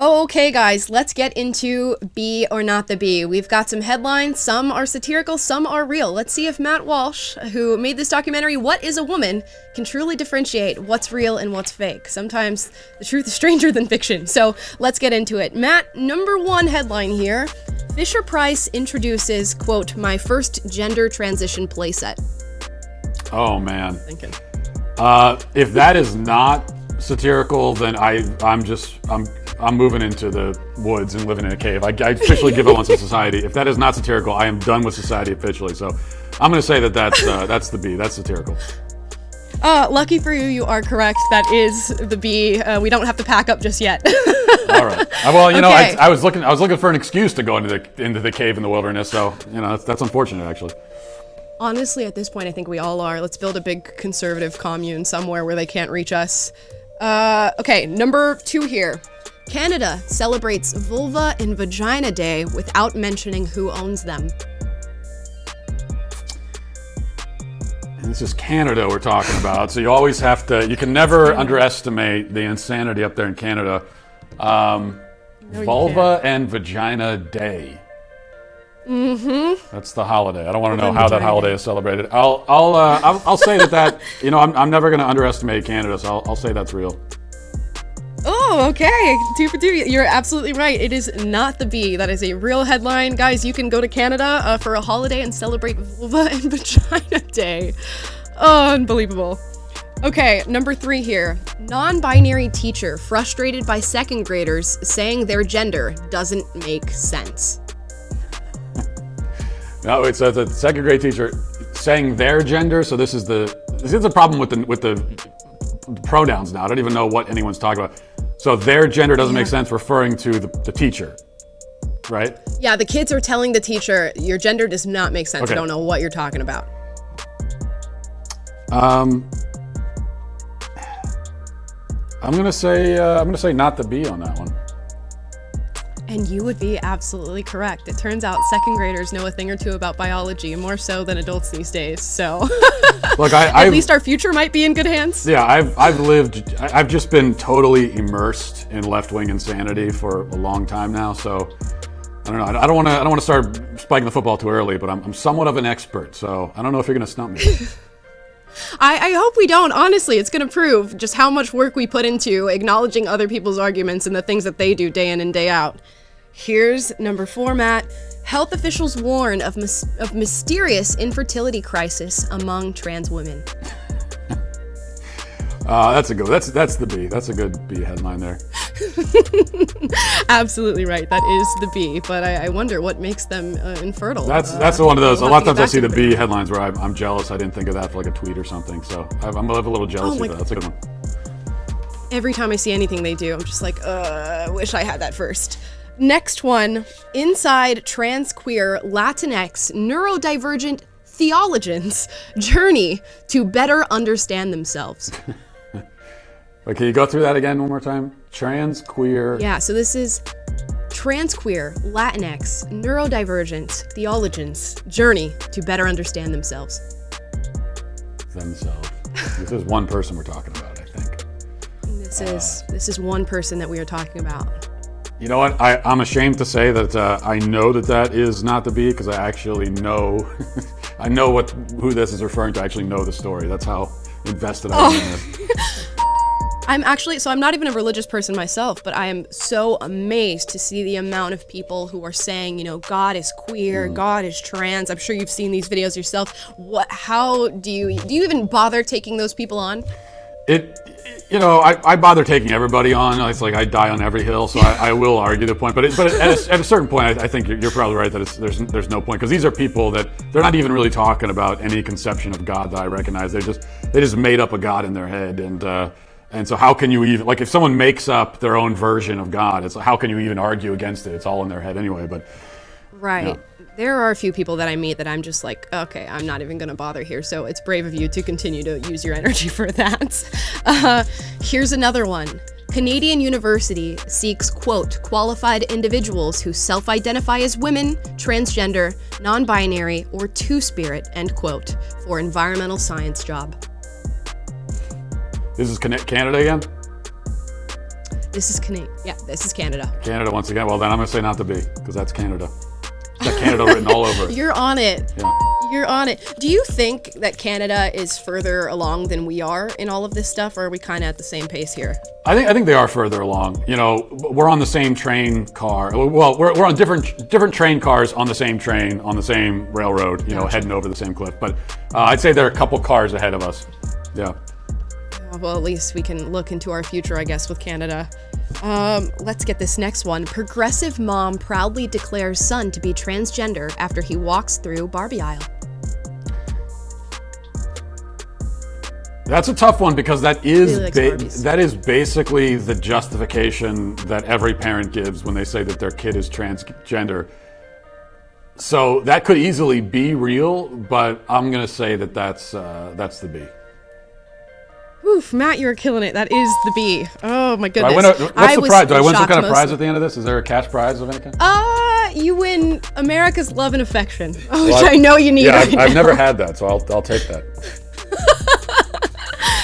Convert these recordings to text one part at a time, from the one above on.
Oh, okay, guys, let's get into Be or Not the Bee. We've got some headlines. Some are satirical, some are real. Let's see if Matt Walsh, who made this documentary, What is a Woman?, can truly differentiate what's real and what's fake. Sometimes the truth is stranger than fiction. So let's get into it. Matt, number one headline here. Fisher-Price introduces, quote, my first gender transition playset. Oh, man. Thinking. If that is not satirical, then I'm moving into the woods and living in a cave. I officially give up on society. If that is not satirical, I am done with society officially. So I'm going to say that's the bee. That's satirical. Lucky for you, you are correct. That is the bee. We don't have to pack up just yet. All right. Well, you know, Okay. I was looking for an excuse to go into the cave in the wilderness. So you know, that's unfortunate, actually. Honestly, at this point, I think we all are. Let's build a big conservative commune somewhere where they can't reach us. Okay, number two here. Canada celebrates Vulva and Vagina Day without mentioning who owns them. And this is Canada we're talking about, so you always have to. You can never underestimate the insanity up there in Canada. Vulva and Vagina Day. Mm-hmm. That's the holiday. I don't want to know how that holiday is celebrated. I'll say that you know I'm never going to underestimate Canada, so I'll say that's real. Oh, okay. 2 for 2. You're absolutely right. It is not the bee. That is a real headline. Guys, you can go to Canada for a holiday and celebrate Vulva and Vagina Day. Oh, unbelievable. Okay, number 3 here. Non-binary teacher frustrated by second graders saying their gender doesn't make sense. No, it's a second grade teacher saying their gender. So this is the problem with the pronouns now. I don't even know what anyone's talking about. So their gender doesn't make sense, referring to the teacher, right? Yeah, the kids are telling the teacher, your gender does not make sense. Okay. I don't know what you're talking about. I'm gonna say not the bee on that one. And you would be absolutely correct. It turns out second graders know a thing or two about biology, more so than adults these days. So Look, at least our future might be in good hands. Yeah, I've just been totally immersed in left-wing insanity for a long time now. So I don't know. I don't want to start spiking the football too early, but I'm somewhat of an expert. So I don't know if you're gonna stump me. I hope we don't. Honestly, it's going to prove just how much work we put into acknowledging other people's arguments and the things that they do day in and day out. Here's number 4, Matt. Health officials warn of mysterious infertility crisis among trans women. That's a good. That's the bee. That's a good bee headline there. Absolutely right. That is the bee. But I wonder what makes them infertile. That's one of those. A lot of times I see the bee bee headlines where I'm jealous. I didn't think of that for like a tweet or something. So I'm a little jealousy, but that's a good one. Every time I see anything they do, I'm just like, I wish I had that first. Next one. Inside trans, queer, Latinx, neurodivergent theologians journey to better understand themselves. Wait, can you go through that again one more time? Trans, queer. Yeah, so this is trans, queer, Latinx, neurodivergent theologians journey to better understand themselves. Themselves. This is one person we're talking about, I think. This is one person that we are talking about. You know what? I'm ashamed to say that I know that is not the bee because I actually know. I know who this is referring to. I actually know the story. That's how invested I am in it. I'm not even a religious person myself, but I am so amazed to see the amount of people who are saying, you know, God is queer, God is trans. I'm sure you've seen these videos yourself. How do you even bother taking those people on? I bother taking everybody on. It's like I die on every hill, so I will argue the point. But at a certain point, I think you're probably right that there's no point because these are people that they're not even really talking about any conception of God that I recognize. They just made up a God in their head, and so how can you even if someone makes up their own version of God? It's how can you even argue against it? It's all in their head anyway. But right. Yeah. There are a few people that I meet that I'm just like, okay, I'm not even going to bother here. So it's brave of you to continue to use your energy for that. Here's another one. Canadian University seeks, quote, qualified individuals who self-identify as women, transgender, non-binary, or two-spirit, end quote, for environmental science job. This is Canada again? This is Canada. Yeah, this is Canada. Canada once again. Well, then I'm going to say not the B, because that's Canada. It's got Canada written all over it. You're on it. Yeah. You're on it. Do you think that Canada is further along than we are in all of this stuff, or are we kind of at the same pace here? I think they are further along. You know, we're on the same train car. Well, we're on different train cars on the same train on the same railroad. You know, heading over the same cliff. But I'd say they're a couple cars ahead of us. Yeah. Well, at least we can look into our future, I guess, with Canada. Let's get this next one. Progressive mom proudly declares son to be transgender after he walks through Barbie aisle. That's a tough one because that is Really likes Barbies. that is basically the justification that every parent gives when they say that their kid is transgender. So that could easily be real, but I'm gonna say that that's the B. Oof, Matt, you're killing it. That is the B. Oh my goodness. What's the prize? Do I win some shocked kind of prize mostly. at the end of this? Is there a cash prize of any kind? You win America's love and affection, which Well, I know you need. Yeah, right I've now. never had that, so I'll take that.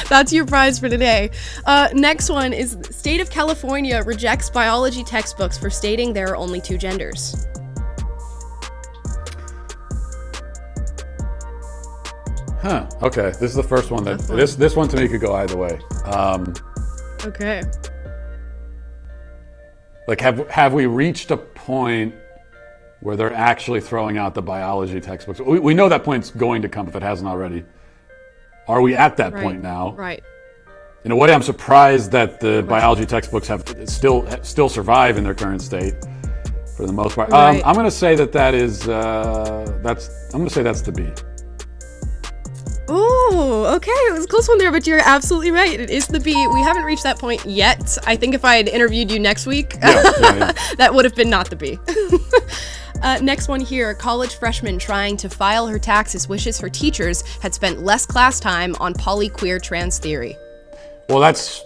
That's your prize for today. Next one is State of California rejects biology textbooks for stating there are only two genders. Huh. Okay. This is the first one that this one to me could go either way. Okay. Like, have we reached a point where they're actually throwing out the biology textbooks? We know that point's going to come if it hasn't already. Are we at that point now? Right. In a way, I'm surprised that the biology textbooks have still survive in their current state for the most part. Right. I'm going to say that is I'm going to say that's the B. Ooh, okay. It was a close one there, but you're absolutely right. It is the B. We haven't reached that point yet. I think if I had interviewed you next week, Yeah. that would have been not the B. Next one here. College freshman trying to file her taxes wishes her teachers had spent less class time on polyqueer trans theory. Well, that's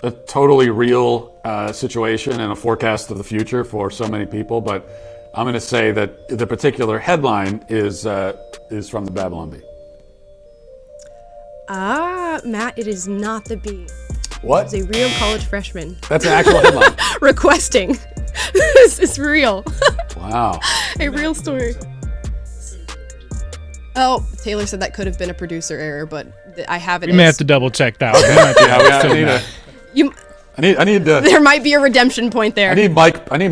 a totally real situation and a forecast of the future for so many people. But I'm going to say that the particular headline is from the Babylon Bee. Matt, it is not the B. What? It's a real college freshman That's an actual headline. requesting. This is real. Wow. A real story. Oh, Taylor said that could have been a producer error, but I have it. We may have to double check that one. We might be I need to. There might be a redemption point there. I need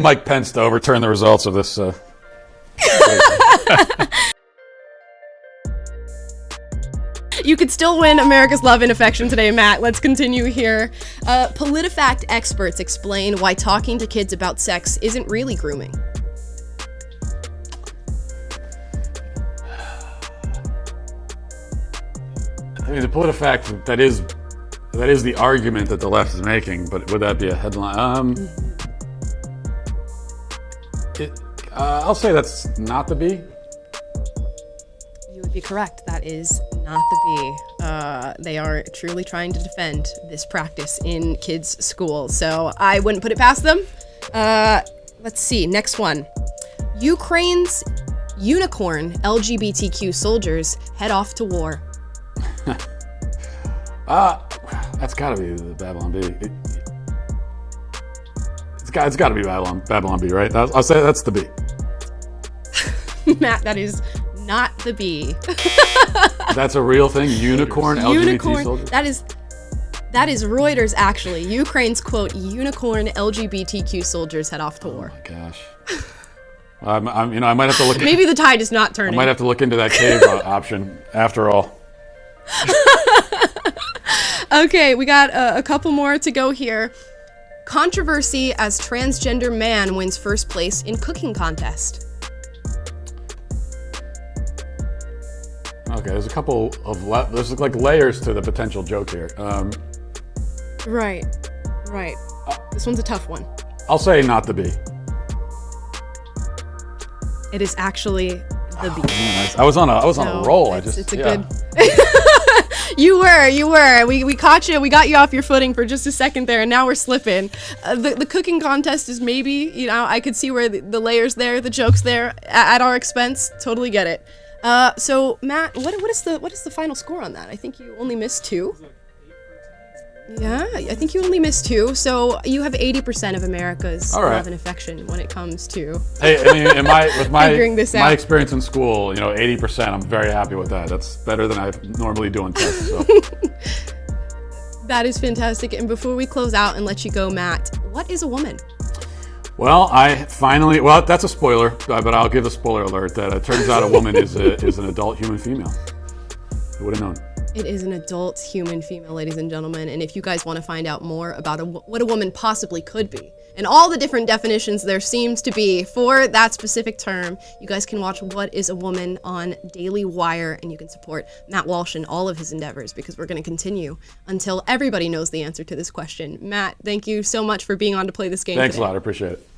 Mike Pence to overturn the results of this. You could still win America's love and affection today, Matt. Let's continue here. PolitiFact experts explain why talking to kids about sex isn't really grooming. I mean, the PolitiFact, that is the argument that the left is making, but would that be a headline? I'll say that's not the B. You would be correct. That is not the B. They are truly trying to defend this practice in kids' schools, so I wouldn't put it past them. Let's see. Next one. Ukraine's unicorn LGBTQ soldiers head off to war. That's got to be the Babylon B. It's got to be Babylon B, right? I'll say that's the B. Matt, that is not the B. That's a real thing? Unicorn LGBT soldiers? That is Reuters, actually. Ukraine's, quote, unicorn LGBTQ soldiers head off to war. Oh my gosh. I might have to look. Maybe the tide is not turning. I might have to look into that cave option after all. Okay, we got a couple more to go here. Controversy as transgender man wins first place in cooking contest. Okay, there's a couple of there's like layers to the potential joke here. Right. This one's a tough one. I'll say not the B. It is actually the B. Man, I was on a roll. It's a good. You were. We caught you. We got you off your footing for just a second there, and now we're slipping. The cooking contest is maybe, I could see where the layers there, the jokes there, at our expense. Totally get it. So Matt, what is the final score on that? I think you only missed 2. Yeah, I think you only missed 2. So you have 80% of America's All right. love and affection when it comes to Hey, I mean, with figuring this my out. experience in school, 80%, I'm very happy with that. That's better than I normally do in tests. So. That is fantastic. And before we close out and let you go, Matt, what is a woman? Well, that's a spoiler, but I'll give a spoiler alert that it turns out a woman is an adult human female. I would have known. It is an adult human female, ladies and gentlemen. And if you guys want to find out more about what a woman possibly could be, and all the different definitions there seems to be for that specific term, you guys can watch What is a Woman on Daily Wire, and you can support Matt Walsh in all of his endeavors, because we're going to continue until everybody knows the answer to this question. Matt, thank you so much for being on to play this game Thanks today. a lot. I appreciate it.